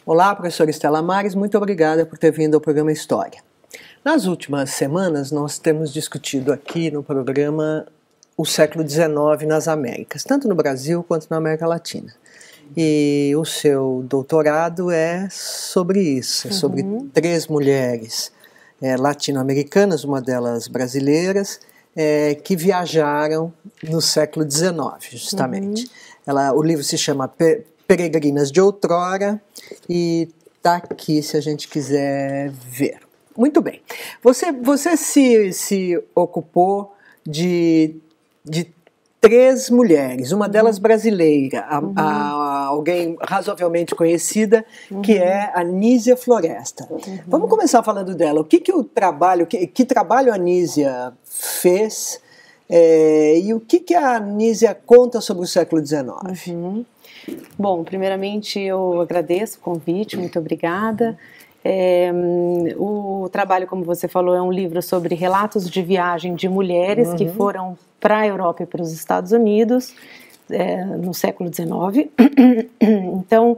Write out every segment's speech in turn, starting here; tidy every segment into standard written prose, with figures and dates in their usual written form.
Olá, professora Estela Mares, muito obrigada por ter vindo ao programa História. Nas últimas semanas, nós temos discutido aqui no programa o século XIX nas Américas, tanto no Brasil quanto na América Latina. E o seu doutorado é sobre isso, sobre 3 mulheres latino-americanas, uma delas brasileiras, que viajaram no século XIX, justamente. O livro se chama Peregrinas de Outrora e está aqui se a gente quiser ver. Muito bem. Você se ocupou de 3 mulheres, uma delas brasileira, alguém razoavelmente conhecida, que é a Anísia Floresta. Vamos começar falando dela. O que trabalho a Anísia fez e o que a Anísia conta sobre o século XIX? Bom, primeiramente eu agradeço o convite, muito obrigada. O trabalho, como você falou, é um livro sobre relatos de viagem de mulheres que foram para a Europa e para os Estados Unidos no século XIX. Então,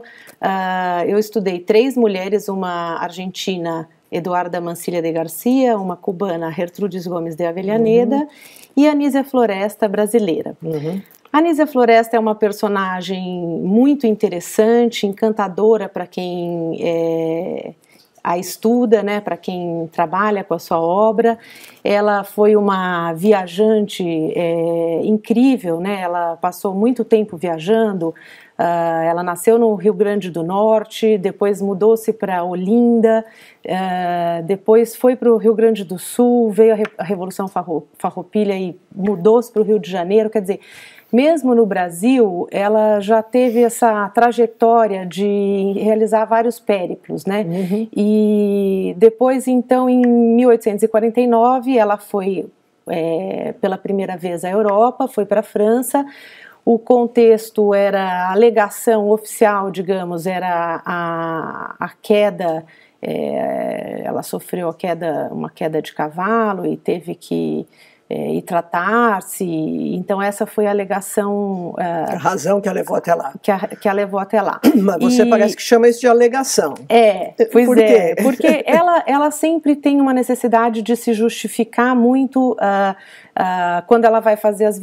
eu estudei 3 mulheres, uma argentina, Eduarda Mancilla de Garcia, uma cubana, Gertrudis Gomes de Avellaneda, e a Anísia Floresta, brasileira. A Anísia Floresta é uma personagem muito interessante, encantadora para quem a estuda, né, para quem trabalha com a sua obra. Ela foi uma viajante incrível, né, ela passou muito tempo viajando. Ela nasceu no Rio Grande do Norte, depois mudou-se para Olinda, depois foi para o Rio Grande do Sul, veio a Revolução Farroupilha e mudou-se para o Rio de Janeiro. Quer dizer, mesmo no Brasil, ela já teve essa trajetória de realizar vários périplos, né? E depois, então, em 1849, ela foi pela primeira vez à Europa, foi para a França. O contexto era, a alegação oficial, digamos, era a queda, ela sofreu uma queda de cavalo e teve que ir tratar-se. Então essa foi a alegação... a razão que a levou até lá. Que a levou até lá. Mas você parece que chama isso de alegação. Pois Por quê? Porque ela sempre tem uma necessidade de se justificar muito quando ela vai fazer as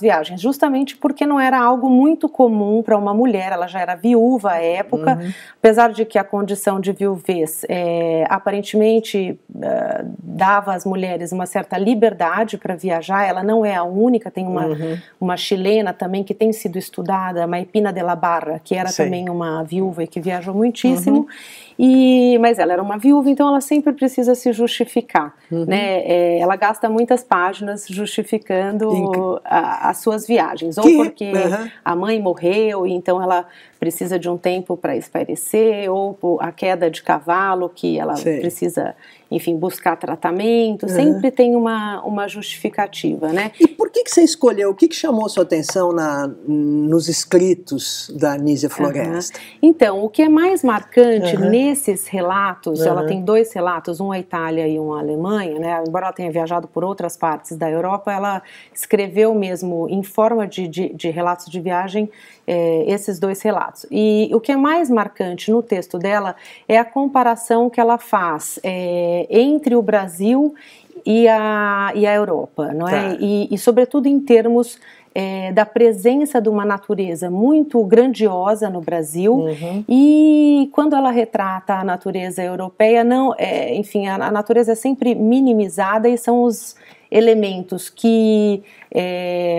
viagens, justamente porque não era algo muito comum para uma mulher. Ela já era viúva à época, apesar de que a condição de viuvez aparentemente dava às mulheres uma certa liberdade para viajar. Ela não é a única, tem uma chilena também que tem sido estudada, Maipina de la Barra, que era também uma viúva e que viajou muitíssimo. Mas ela era uma viúva, então ela sempre precisa se justificar, né? Ela gasta muitas páginas justificando as suas viagens, ou porque a mãe morreu e então ela precisa de um tempo para espairecer, ou a queda de cavalo que ela precisa, enfim, buscar tratamento. Sempre tem uma justificativa, né? E por que você escolheu, o que chamou sua atenção nos escritos da Anísia Floresta? Então, o que é mais marcante nesses relatos, ela tem 2 relatos, um à Itália e um à Alemanha, né? Embora ela tenha viajado por outras partes da Europa, ela escreveu mesmo em forma de relatos de viagem esses 2 relatos. E o que é mais marcante no texto dela é a comparação que ela faz entre o Brasil e a Europa, não é? E sobretudo em termos da presença de uma natureza muito grandiosa no Brasil, e quando ela retrata a natureza europeia, enfim, a natureza é sempre minimizada e são os elementos que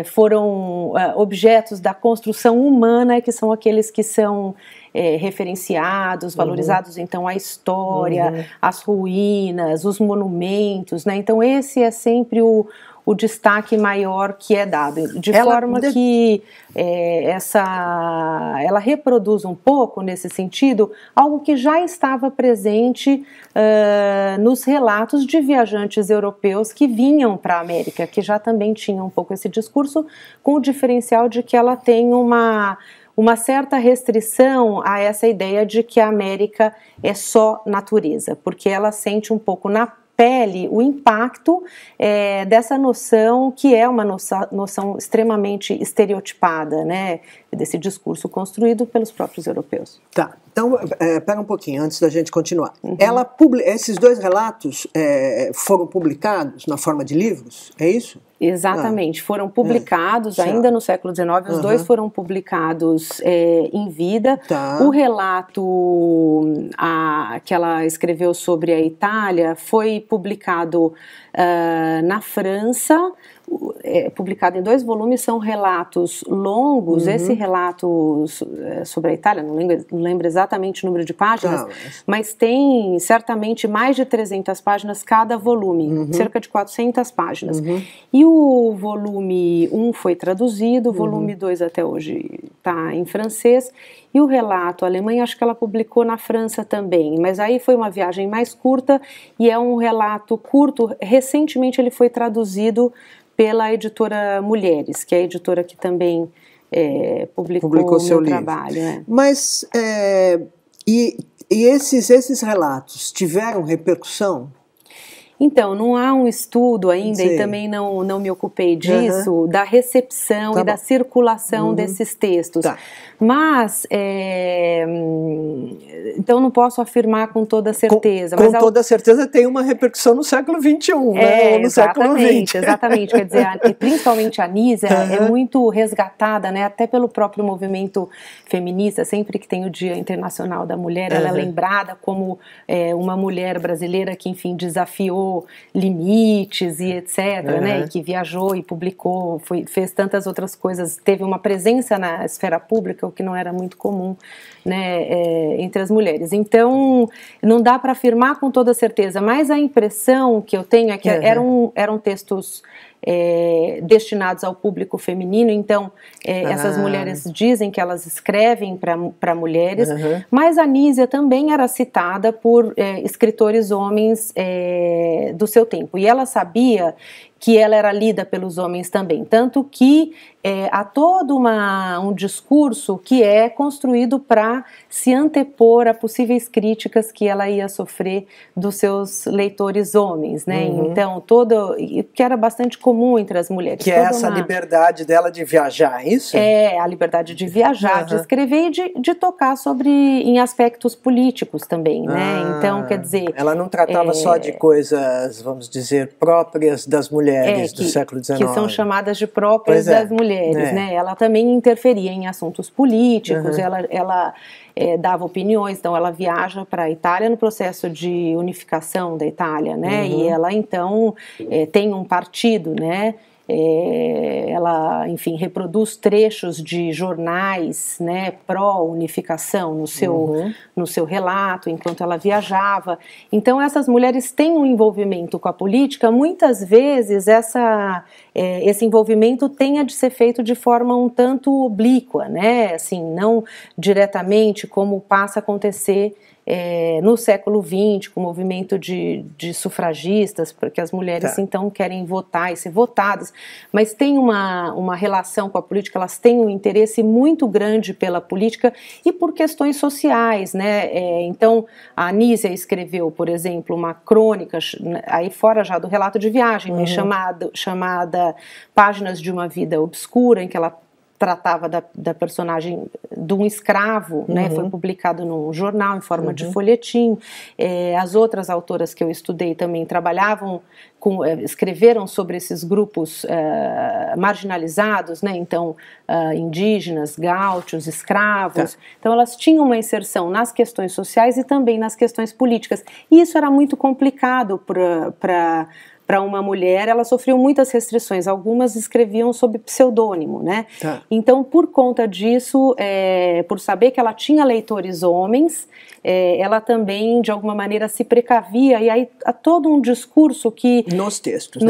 foram objetos da construção humana, que são aqueles que são referenciados, valorizados. Então a história, as ruínas, os monumentos, né? Então esse é sempre o destaque maior que é dado, de forma que ela reproduz um pouco, nesse sentido, algo que já estava presente nos relatos de viajantes europeus que vinham para a América, que já também tinham um pouco esse discurso, com o diferencial de que ela tem uma certa restrição a essa ideia de que a América é só natureza, porque ela sente um pouco na pele o impacto dessa noção que é uma noção extremamente estereotipada, né, desse discurso construído pelos próprios europeus. Tá, então, pera um pouquinho, antes da gente continuar. Esses 2 relatos foram publicados na forma de livros, é isso? Exatamente, foram publicados ainda no século XIX, os 2 foram publicados em vida. Tá. O relato que ela escreveu sobre a Itália foi publicado na França, publicado em 2 volumes, são relatos longos. Esse relato sobre a Itália, não lembro exatamente o número de páginas, mas tem certamente mais de 300 páginas cada volume, cerca de 400 páginas. E o volume 1 foi traduzido, o volume 2 até hoje está em francês, e o relato alemão, acho que ela publicou na França também, mas aí foi uma viagem mais curta, e é um relato curto. Recentemente ele foi traduzido pela editora Mulheres, que é a editora que também publicou seu meu livro. Trabalho. Mas, e esses relatos tiveram repercussão? Então, não há um estudo ainda, e também não me ocupei disso, da recepção e da circulação desses textos. Tá. Mas, então não posso afirmar com toda certeza. Com toda certeza tem uma repercussão no século XXI, né? Ou no século XX. Exatamente, quer dizer, principalmente a Anísia é muito resgatada, né? Até pelo próprio movimento feminista. Sempre que tem o Dia Internacional da Mulher, ela é lembrada como uma mulher brasileira que, enfim, desafiou limites e etc, né? E que viajou e publicou, fez tantas outras coisas, teve uma presença na esfera pública, o que não era muito comum, né, entre as mulheres. Então, não dá para afirmar com toda certeza, mas a impressão que eu tenho é que eram textos destinados ao público feminino. Então, essas mulheres dizem que elas escrevem para mulheres, mas a Anísia também era citada por escritores homens do seu tempo, e ela sabia que ela era lida pelos homens também, tanto que há todo um discurso que é construído para se antepor a possíveis críticas que ela ia sofrer dos seus leitores homens, né? Então, que era bastante comum entre as mulheres. Que é essa liberdade dela de viajar, é isso? A liberdade de viajar, de escrever e de tocar em aspectos políticos também, né? Então, quer dizer... Ela não tratava só de coisas, vamos dizer, próprias das mulheres do século XIX. Que são chamadas de próprias das mulheres, né? Ela também interferia em assuntos políticos, ela dava opiniões. Então ela viaja para a Itália no processo de unificação da Itália, né? E ela então tem um partido, né? Ela, enfim, reproduz trechos de jornais, né, pró-unificação no seu relato, enquanto ela viajava. Então, essas mulheres têm um envolvimento com a política. Muitas vezes, esse envolvimento tenha de ser feito de forma um tanto oblíqua, né, assim, não diretamente como passa a acontecer no século XX, com o movimento de sufragistas, porque as mulheres então querem votar e ser votadas, mas tem uma relação com a política, elas têm um interesse muito grande pela política e por questões sociais, né? Então a Anísia escreveu, por exemplo, uma crônica, aí fora já do relato de viagem, chamada Páginas de uma Vida Obscura, em que ela tratava da personagem de um escravo, né? Foi publicado num jornal em forma de folhetim. As outras autoras que eu estudei também escreveram sobre esses grupos marginalizados, né? Então, indígenas, gaúchos, escravos. Então, elas tinham uma inserção nas questões sociais e também nas questões políticas. E isso era muito complicado para uma mulher. Ela sofreu muitas restrições, algumas escreviam sob pseudônimo, né? Então, por conta disso, por saber que ela tinha leitores homens, ela também, de alguma maneira, se precavia, e aí há todo um discurso que... Nos textos,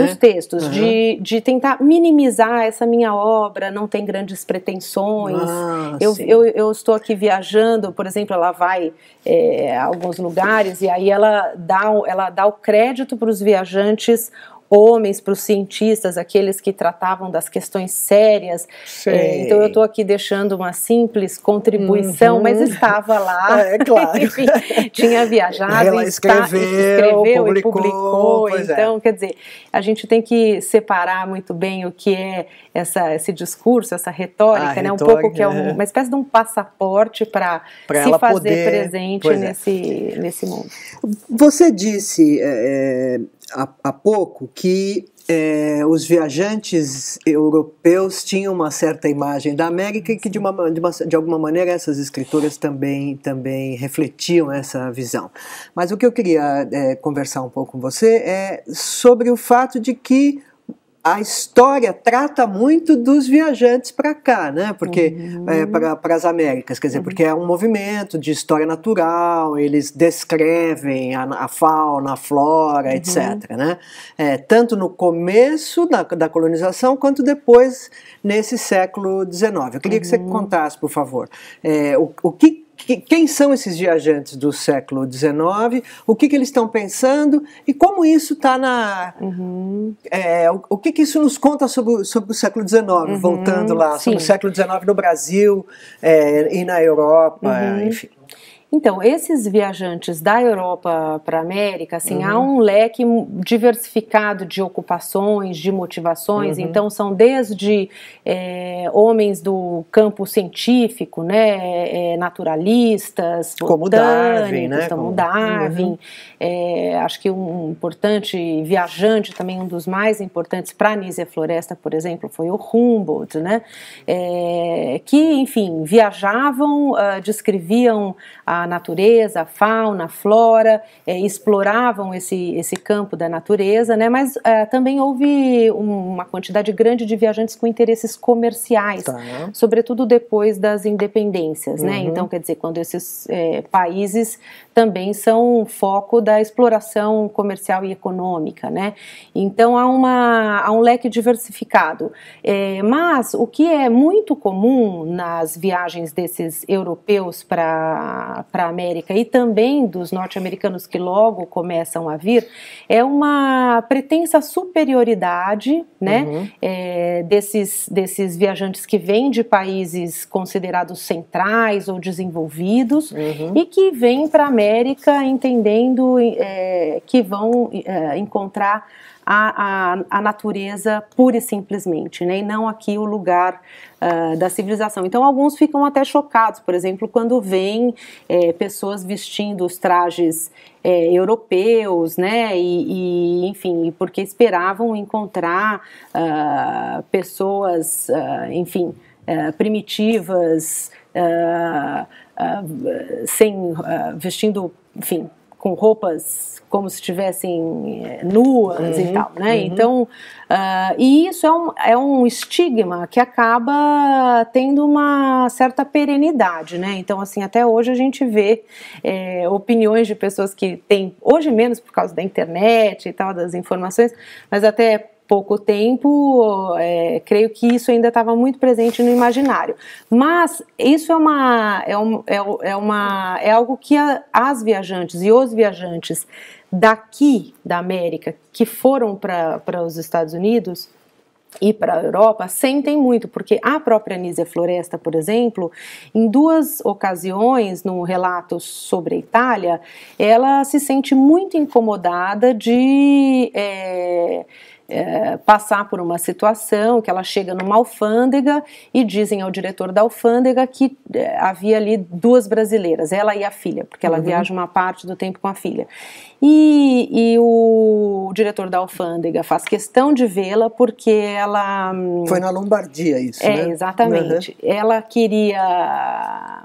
de tentar minimizar essa minha obra, não tem grandes pretensões. Eu estou aqui viajando, por exemplo, ela vai a alguns lugares, e aí ela dá o crédito para os viajantes homens, para os cientistas, aqueles que tratavam das questões sérias. Então eu estou aqui deixando uma simples contribuição, mas estava lá, claro. Enfim, tinha viajado, ela escreveu e publicou. Então, quer dizer, a gente tem que separar muito bem o que é esse discurso, essa retórica, né? Um pouco que é uma espécie de um passaporte para se fazer presente nesse mundo. Você disse há pouco que os viajantes europeus tinham uma certa imagem da América e que de alguma maneira essas escritoras também refletiam essa visão. Mas o que eu queria conversar um pouco com você é sobre o fato de que a história trata muito dos viajantes para cá, né? Porque para as Américas, quer dizer, porque é um movimento de história natural, eles descrevem a fauna, a flora, etc., né? Tanto no começo da colonização quanto depois nesse século XIX. Eu queria que você contasse, por favor, quem são esses viajantes do século XIX, o que eles estão pensando e como isso está o que isso nos conta sobre o século XIX, voltando lá, sobre o século XIX no Brasil e na Europa, enfim. Então, esses viajantes da Europa para a América, assim, há um leque diversificado de ocupações, de motivações. Então, são desde homens do campo científico, né, naturalistas, como Darwin, né? Como Darwin. Acho que um importante viajante, também um dos mais importantes para a Anísia Floresta, por exemplo, foi o Humboldt, né? Que, enfim, viajavam, descreviam a natureza, a fauna, a flora, exploravam esse campo da natureza, né? Mas também houve uma quantidade grande de viajantes com interesses comerciais, sobretudo depois das independências, né? Então, quer dizer, quando esses países também são foco da exploração comercial e econômica, né? Então há um leque diversificado. Mas o que é muito comum nas viagens desses europeus para a América e também dos norte-americanos que logo começam a vir é uma pretensa superioridade, né? Desses viajantes que vêm de países considerados centrais ou desenvolvidos e que vêm para a América entendendo que vão encontrar a natureza pura e simplesmente, né? E não aqui o lugar da civilização. Então alguns ficam até chocados, por exemplo, quando veem pessoas vestindo os trajes europeus, né? E enfim, porque esperavam encontrar pessoas, enfim, primitivas, vestindo, enfim, com roupas como se estivessem nuas e tal, né? Então, e isso é um estigma que acaba tendo uma certa perenidade, né? Então, assim, até hoje a gente vê opiniões de pessoas que têm, hoje menos por causa da internet e tal, das informações, mas até pouco tempo, creio que isso ainda estava muito presente no imaginário. Mas isso é algo que as viajantes e os viajantes daqui da América que foram para os Estados Unidos e para a Europa sentem muito, porque a própria Anísia Floresta, por exemplo, em 2 ocasiões, num relato sobre a Itália, ela se sente muito incomodada de passar por uma situação que ela chega numa alfândega e dizem ao diretor da alfândega que havia ali 2 brasileiras, ela e a filha, porque ela viaja uma parte do tempo com a filha. E o diretor da alfândega faz questão de vê-la porque ela... Foi na Lombardia isso, né? Exatamente. Ela queria...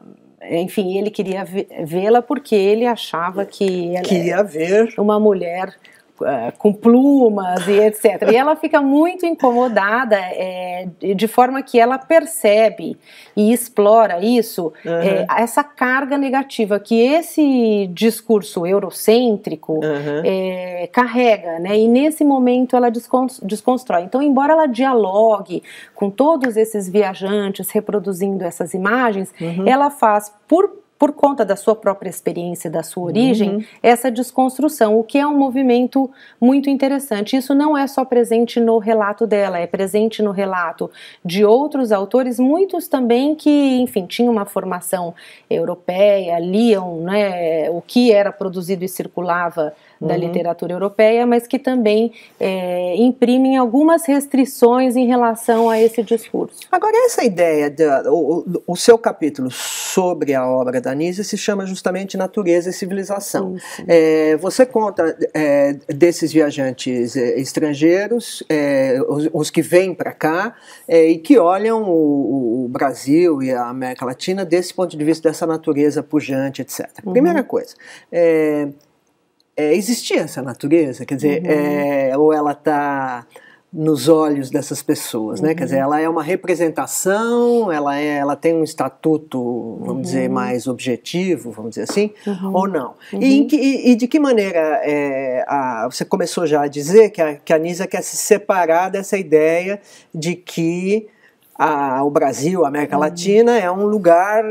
Enfim, ele queria vê-la porque ele achava que ela queria ver uma mulher com plumas e etc. E ela fica muito incomodada, de forma que ela percebe e explora isso, essa carga negativa que esse discurso eurocêntrico carrega, né? E nesse momento ela desconstrói. Então, embora ela dialogue com todos esses viajantes reproduzindo essas imagens, ela faz por conta da sua própria experiência, da sua origem, essa desconstrução, o que é um movimento muito interessante. Isso não é só presente no relato dela, é presente no relato de outros autores, muitos também que, enfim, tinham uma formação europeia, liam, né, o que era produzido e circulava da literatura europeia, mas que também imprimem algumas restrições em relação a esse discurso. Agora, essa ideia, o seu capítulo sobre a obra da Anísia se chama justamente Natureza e Civilização. Você conta desses viajantes estrangeiros, os que vêm para cá e que olham o Brasil e a América Latina desse ponto de vista dessa natureza pujante, etc. Primeira coisa, existia essa natureza? Quer dizer, ou ela está nos olhos dessas pessoas, né? Quer dizer, ela é uma representação, ela tem um estatuto, vamos dizer, mais objetivo, vamos dizer assim, ou não? E de que maneira você começou já a dizer que a Anísia quer se separar dessa ideia de que o Brasil, a América Latina, é um lugar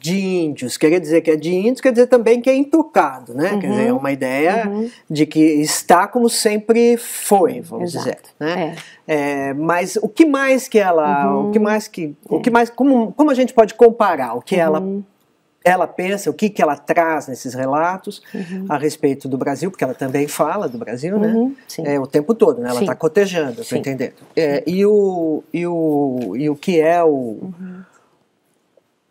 de índios. Quer dizer que é de índios, quer dizer também que é intocado, né? Quer dizer, é uma ideia de que está como sempre foi, vamos dizer. Né? Mas o que mais que ela, como a gente pode comparar o que ela pensa, o que ela traz nesses relatos a respeito do Brasil, porque ela também fala do Brasil, né? O tempo todo, né? Ela está cotejando, estou entendendo. E o que é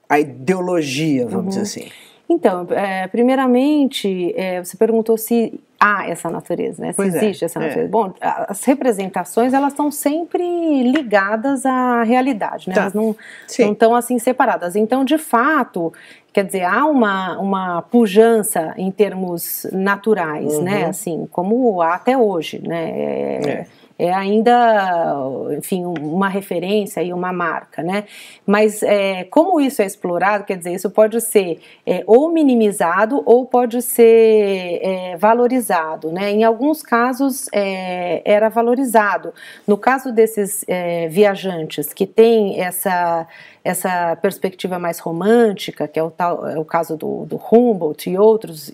a ideologia, vamos dizer assim. Então, primeiramente, você perguntou se há essa natureza, né? Se existe essa natureza. Bom, as representações, elas estão sempre ligadas à realidade, né? Elas não estão assim separadas. Então, de fato, quer dizer, há uma pujança em termos naturais, né? Assim, como há até hoje, né? É ainda, enfim, uma referência e uma marca, né? Mas como isso é explorado, quer dizer, isso pode ser ou minimizado ou pode ser valorizado, né? Em alguns casos era valorizado. No caso desses viajantes que têm essa perspectiva mais romântica, que é o caso do Humboldt e outros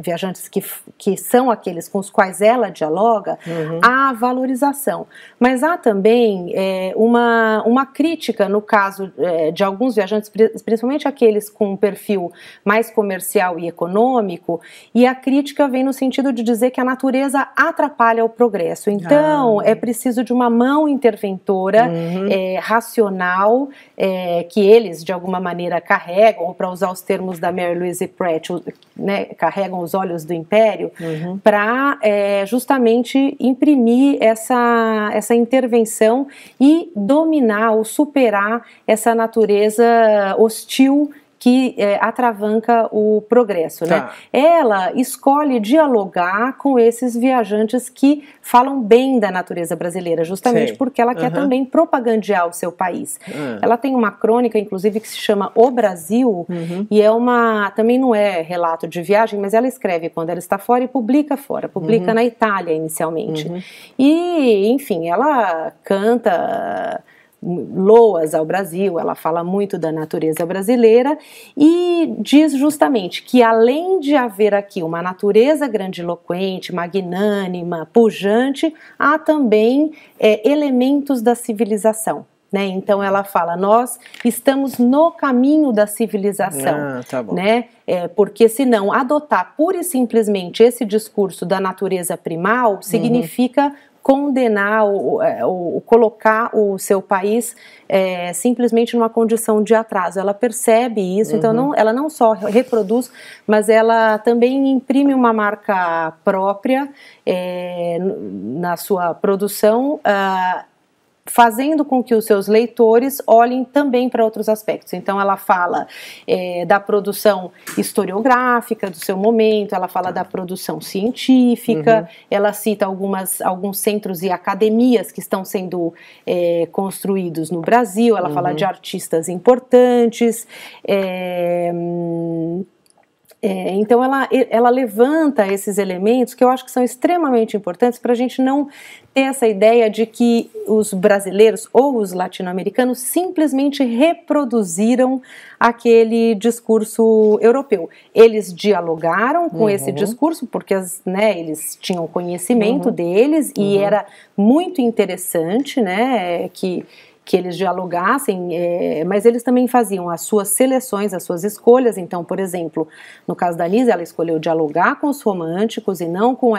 viajantes que são aqueles com os quais ela dialoga, há valorização. Mas há também uma crítica no caso de alguns viajantes, principalmente aqueles com um perfil mais comercial e econômico, e a crítica vem no sentido de dizer que a natureza atrapalha o progresso. Então, é preciso de uma mão interventora racional, que eles, de alguma maneira, carregam, ou para usar os termos da Mary Louise Pratt, né, carregam os olhos do império, para justamente imprimir essa intervenção e dominar ou superar essa natureza hostil que atravanca o progresso, né? Ela escolhe dialogar com esses viajantes que falam bem da natureza brasileira, justamente porque ela quer também propagandear o seu país. Ela tem uma crônica, inclusive, que se chama O Brasil, e também não é relato de viagem, mas ela escreve quando ela está fora e publica fora, publica na Itália inicialmente. E, enfim, ela canta loas ao Brasil, ela fala muito da natureza brasileira e diz justamente que além de haver aqui uma natureza grandiloquente, magnânima, pujante, há também elementos da civilização. Né? Então ela fala, nós estamos no caminho da civilização, né? Porque senão adotar pura e simplesmente esse discurso da natureza primal significa condenar ou colocar o seu país simplesmente numa condição de atraso. Ela percebe isso, então ela não só reproduz, mas ela também imprime uma marca própria na sua produção, fazendo com que os seus leitores olhem também para outros aspectos. Então ela fala da produção historiográfica do seu momento, ela fala da produção científica, ela cita alguns centros e academias que estão sendo construídos no Brasil, ela fala de artistas importantes, Então ela levanta esses elementos que eu acho que são extremamente importantes para a gente não ter essa ideia de que os brasileiros ou os latino-americanos simplesmente reproduziram aquele discurso europeu. Eles dialogaram com esse discurso porque eles tinham conhecimento deles e era muito interessante, né, que eles dialogassem, mas eles também faziam as suas seleções, as suas escolhas. Então, por exemplo, no caso da Nise, ela escolheu dialogar com os românticos e não com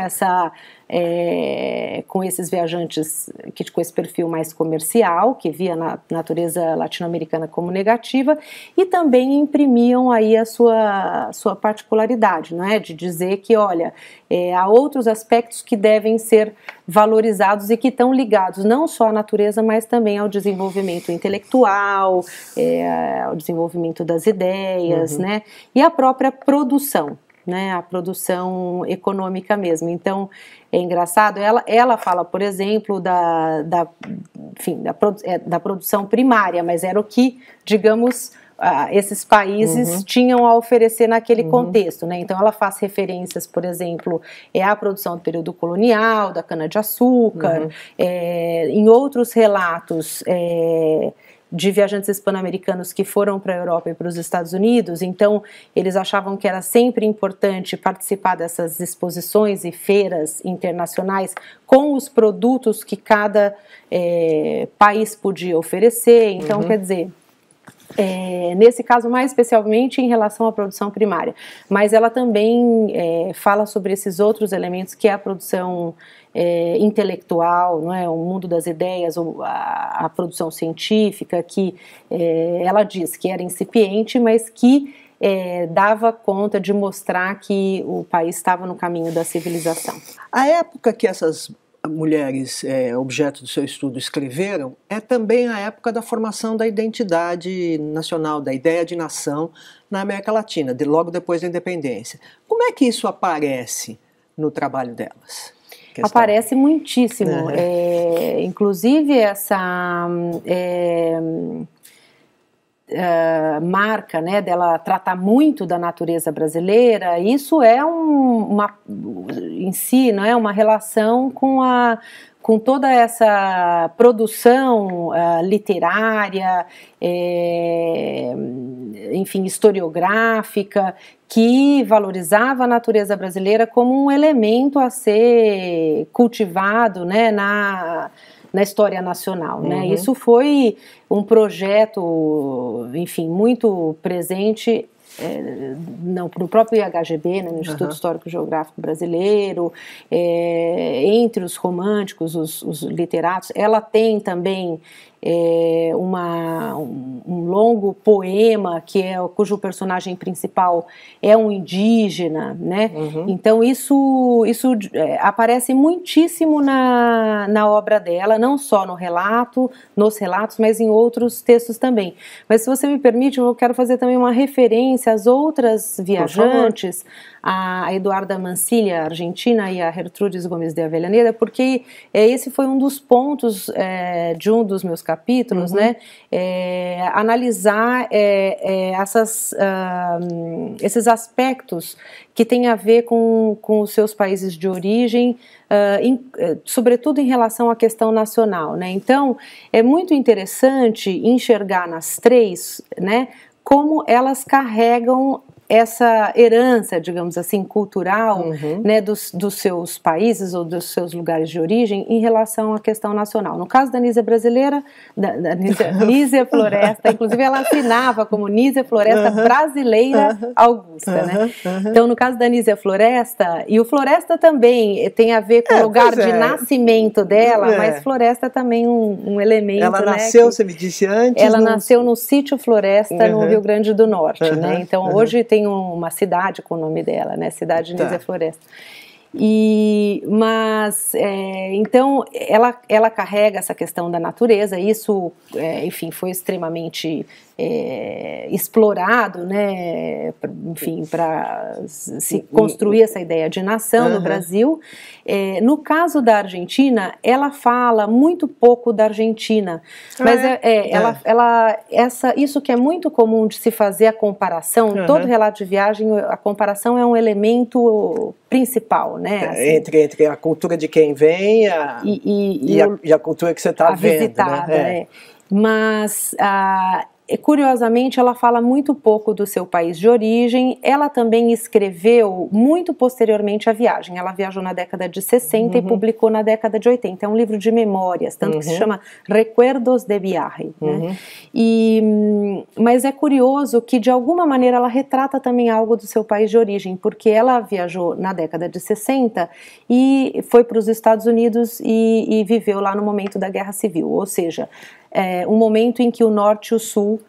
com esses viajantes com esse perfil mais comercial, que via na natureza latino-americana como negativa, e também imprimiam aí a sua particularidade, não é? De dizer que, olha, há outros aspectos que devem ser valorizados e que estão ligados não só à natureza, mas também ao desenvolvimento intelectual, ao desenvolvimento das ideias, né? E à própria produção, né? A produção econômica mesmo. Então, é engraçado, ela fala, por exemplo, da produção primária, mas era o que, digamos, esses países tinham a oferecer naquele contexto, né? Então ela faz referências, por exemplo, à produção do período colonial, da cana-de-açúcar, em outros relatos de viajantes hispano-americanos que foram para a Europa e para os Estados Unidos. Então eles achavam que era sempre importante participar dessas exposições e feiras internacionais com os produtos que cada país podia oferecer. Então, quer dizer, nesse caso mais especialmente em relação à produção primária, mas ela também fala sobre esses outros elementos que é a produção intelectual, não é? O mundo das ideias, a produção científica, que ela diz que era incipiente, mas que dava conta de mostrar que o país estava no caminho da civilização. A época que essas mulheres, objeto do seu estudo, escreveram, é também a época da formação da identidade nacional, da ideia de nação na América Latina, logo depois da independência. Como é que isso aparece no trabalho delas? Aparece muitíssimo. Inclusive essa marca, né, dela tratar muito da natureza brasileira, isso é em si, não é, uma relação com toda essa produção literária, enfim, historiográfica, que valorizava a natureza brasileira como um elemento a ser cultivado, né, na história nacional, né? Isso foi um projeto, enfim, muito presente no próprio IHGB, né, no Instituto Histórico Geográfico Brasileiro, entre os românticos, os literatos. Ela tem também um longo poema cujo personagem principal é um indígena, né? Então isso aparece muitíssimo na obra dela, não só nos relatos, mas em outros textos também. Mas se você me permite, eu quero fazer também uma referência às outras viajantes, a Eduarda Mancilla, argentina, e a Gertrudis Gomes de Avellaneda, porque esse foi um dos pontos de um dos meus capítulos, né? Analisar esses aspectos que têm a ver com os seus países de origem, sobretudo em relação à questão nacional, né? Então, é muito interessante enxergar nas três, né, como elas carregam essa herança, digamos assim, cultural, né, dos seus países ou dos seus lugares de origem em relação à questão nacional. No caso da Nízia brasileira, da Nízia Floresta, inclusive ela assinava como Nízia Floresta Brasileira Augusta, né? Então, no caso da Nízia Floresta, e o Floresta também tem a ver com o lugar de nascimento dela, mas Floresta também um elemento, ela né, nasceu, você me disse antes? Ela nasceu no sítio Floresta, no Rio Grande do Norte, né? Então, hoje tem uma cidade com o nome dela, né? Cidade de Nízia Floresta. Então, ela carrega essa questão da natureza, isso, enfim, foi extremamente explorado, né, enfim, para se construir essa ideia de nação no Brasil. No caso da Argentina, ela fala muito pouco da Argentina, mas isso que é muito comum de se fazer a comparação, todo relato de viagem, a comparação é um elemento principal, né? Assim, entre a cultura de quem vem e a cultura que você está vendo, visitada, né? Mas curiosamente, ela fala muito pouco do seu país de origem. Ela também escreveu muito posteriormente a viagem. Ela viajou na década de 60 e publicou na década de 80. É um livro de memórias, tanto que se chama Recuerdos de Viaje, né? Mas é curioso que, de alguma maneira, ela retrata também algo do seu país de origem, porque ela viajou na década de 60 e foi para os Estados Unidos e viveu lá no momento da Guerra Civil, ou seja, um momento em que o norte e o sul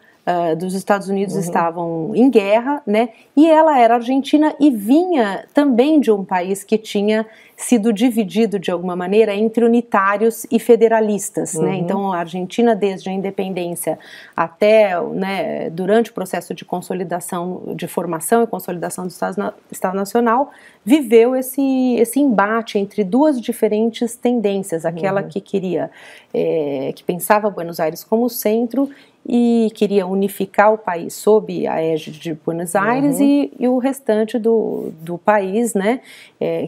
dos Estados Unidos estavam em guerra, né? E ela era argentina e vinha também de um país que tinha sido dividido de alguma maneira entre unitários e federalistas, né? Então a Argentina, desde a independência até, né, durante o processo de consolidação, de formação e consolidação do Estado Nacional, viveu esse embate entre duas diferentes tendências, aquela que queria, que pensava Buenos Aires como centro e queria unificar o país sob a égide de Buenos Aires e o restante do país, né,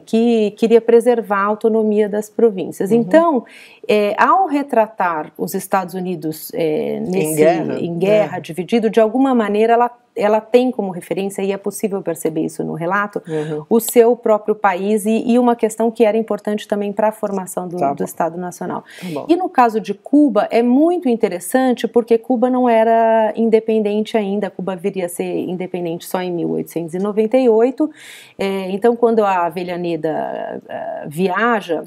que queria preservar a autonomia das províncias. Então, ao retratar os Estados Unidos em guerra, dividido, de alguma maneira ela tem como referência, e é possível perceber isso no relato, o seu próprio país e uma questão que era importante também para a formação do Estado Nacional. E no caso de Cuba, é muito interessante porque Cuba não era independente ainda, Cuba viria a ser independente só em 1898, então quando a Avellaneda viaja,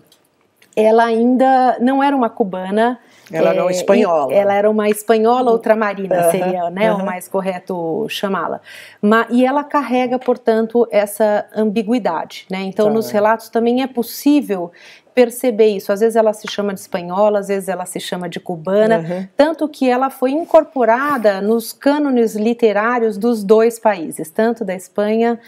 ela ainda não era uma cubana. Ela era uma espanhola. Ela era uma espanhola ultramarina, seria, né, o mais correto chamá-la. E ela carrega, portanto, essa ambiguidade, né? Então, nos relatos também é possível perceber isso. Às vezes ela se chama de espanhola, às vezes ela se chama de cubana, tanto que ela foi incorporada nos cânones literários dos dois países, tanto da Espanha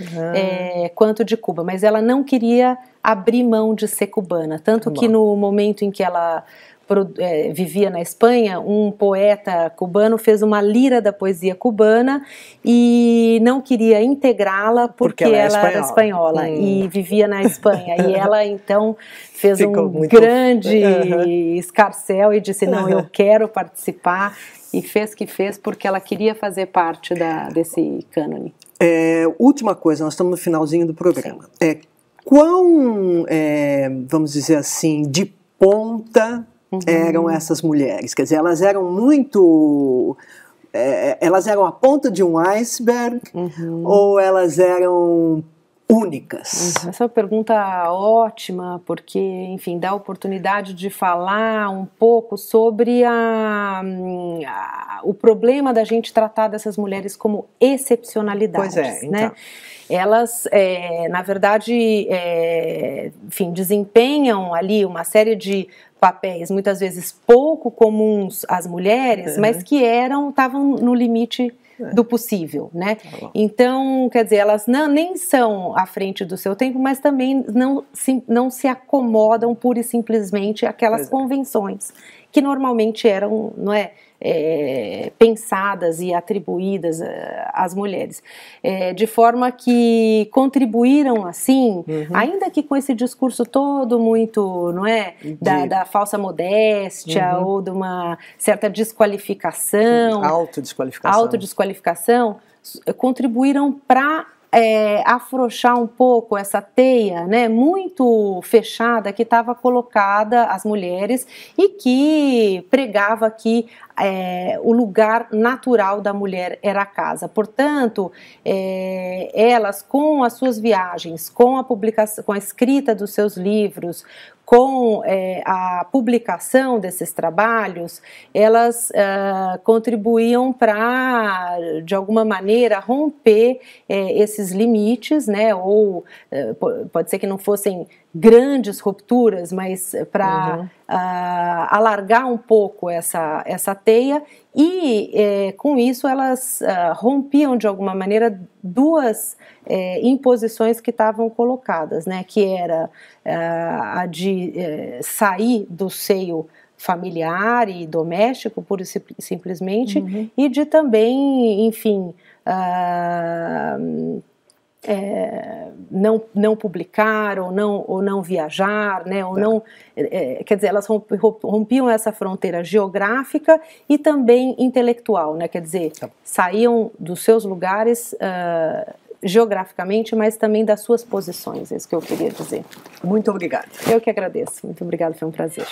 quanto de Cuba, mas ela não queria abrir mão de ser cubana, tanto que no momento em que ela vivia na Espanha, um poeta cubano fez uma lira da poesia cubana e não queria integrá-la porque ela era espanhola e vivia na Espanha. E ela, então, fez grande escarcéu e disse, não, eu quero participar, e fez que fez porque ela queria fazer parte desse cânone. Última coisa, nós estamos no finalzinho do programa. Quão, vamos dizer assim, de ponta eram essas mulheres? Quer dizer, elas eram muito... elas eram a ponta de um iceberg ou elas eram únicas? Essa é uma pergunta ótima, porque, enfim, dá a oportunidade de falar um pouco sobre o problema da gente tratar dessas mulheres como excepcionalidades, então. né? Elas, na verdade, enfim, desempenham ali uma série de papéis, muitas vezes pouco comuns às mulheres, mas que estavam no limite do possível, né? Então, quer dizer, elas nem são à frente do seu tempo, mas também não se acomodam pura e simplesmente àquelas convenções que normalmente eram, não é? Pensadas e atribuídas às mulheres, de forma que contribuíram assim, ainda que com esse discurso todo muito, não é, da falsa modéstia ou de uma certa desqualificação, autodesqualificação, contribuíram para afrouxar um pouco essa teia, né, muito fechada que estava colocada às mulheres e que pregava que o lugar natural da mulher era a casa. Portanto, elas, com as suas viagens, com a publicação, com a escrita dos seus livros, com a publicação desses trabalhos, elas contribuíam para, de alguma maneira, romper esses limites, né? Ou pode ser que não fossem grandes rupturas, mas para alargar um pouco essa teia, e com isso elas rompiam de alguma maneira duas imposições que estavam colocadas, né, que era a de sair do seio familiar e doméstico, pura e simplesmente, e de também, enfim, não publicar ou não viajar, né, ou não, quer dizer, elas rompiam essa fronteira geográfica e também intelectual, né, quer dizer, saíam dos seus lugares geograficamente, mas também das suas posições, é isso que eu queria dizer. Muito obrigada. Eu que agradeço, muito obrigada, foi um prazer.